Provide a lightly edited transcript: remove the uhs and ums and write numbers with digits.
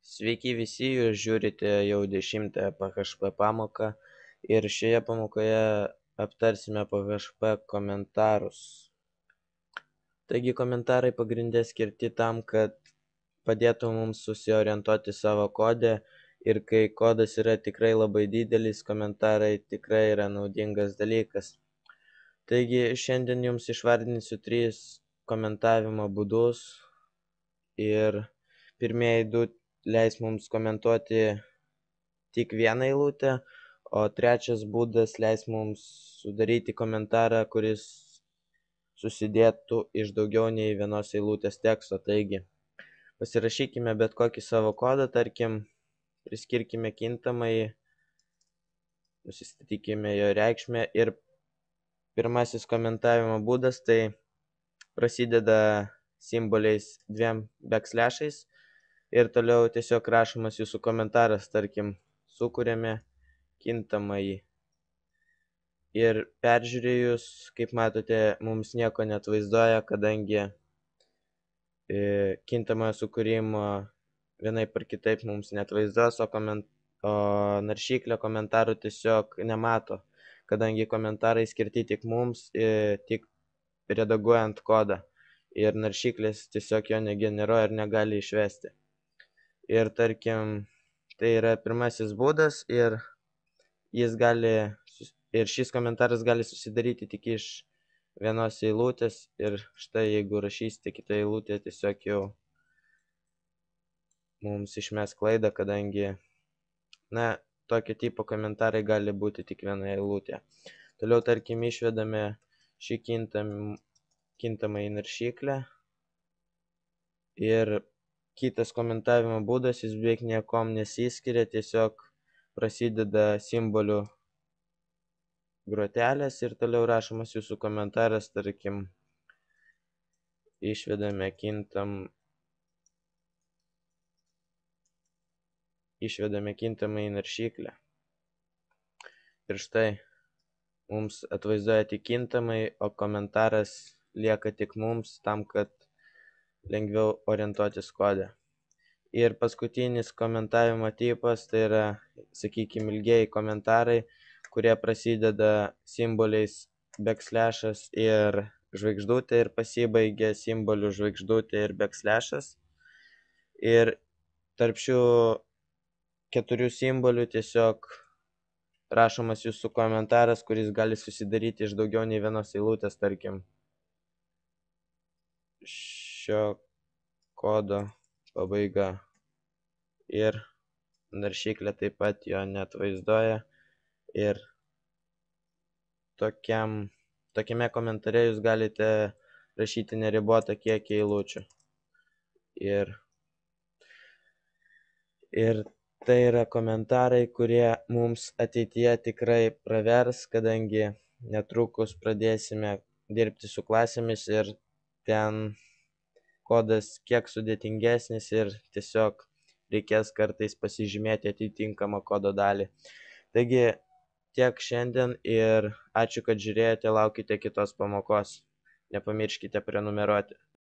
Sveiki visi, jūs žiūrite jau 10-ąją PHP pamoką ir šioje pamokoje aptarsime PHP komentarus. Taigi komentarai pagrinde skirti tam, kad padėtų mums susiorientuoti savo kode ir kai kodas yra tikrai labai didelis, komentarai tikrai yra naudingas dalykas. Taigi šiandien jums išvardinsiu 3 komentavimo būdus ir pirmieji 2 leis mums komentuoti tik vieną eilutę, o trečias būdas leis mums sudaryti komentarą, kuris susidėtų iš daugiau nei vienos eilutės teksto. Taigi, pasirašykime bet kokį savo kodą, tarkim, priskirkime kintamąjį, nusistatykime jo reikšmę ir pirmasis komentavimo būdas tai prasideda simboliais 2 backslashais ir toliau tiesiog rašomas jūsų komentaras, tarkim, sukuriame kintamąjį. Ir peržiūrėjus, kaip matote, mums nieko neatvaizduoja, kadangi kintamojo sukūrimo vienaip ar kitaip mums neatvaizduos, o naršyklė komentarų tiesiog nemato, kadangi komentarai skirti tik mums, tik redaguojant kodą. Ir naršyklės tiesiog jo negeneruoja ir negali išvesti. Ir tarkim, tai yra pirmasis būdas ir šis komentaras gali susidaryti tik iš vienos eilutės ir štai jeigu rašysite kitą eilutę, tiesiog jau mums išmes klaidą, kadangi, tokio tipo komentarai gali būti tik viena eilutė. Toliau, tarkim, išvedame šį kintamą į naršyklę ir kitas komentavimo būdas, jis beveik niekom nesiskiria, tiesiog prasideda simbolių grotelės ir toliau rašomas jūsų komentaras, tarkim, išvedame kintamą į naršyklę. Ir štai, mums atvaizduoja tik kintamai, o komentaras lieka tik mums, tam, kad lengviau orientuotis kode. Ir paskutinis komentavimo tipas, tai yra, sakykime, ilgieji komentarai, kurie prasideda simboliais backslashas ir žvaigždutė ir pasibaigia simboliu žvaigždutė ir backslashas. Ir tarp šių 4 simbolių tiesiog rašomas jūsų komentaras, kuris gali susidaryti iš daugiau nei vienos eilutės, tarkim, šio kodo pabaiga ir naršyklė taip pat jo neatvaizduoja ir tokiame komentare jūs galite rašyti neribotą kiekį eilučių ir tai yra komentarai, kurie mums ateityje tikrai pravers, kadangi netrukus pradėsime dirbti su klasėmis ir ten kodas kiek sudėtingesnis ir tiesiog reikės kartais pasižymėti atitinkamą kodo dalį. Taigi tiek šiandien ir ačiū, kad žiūrėjote, laukite kitos pamokos. Nepamirškite prenumeruoti.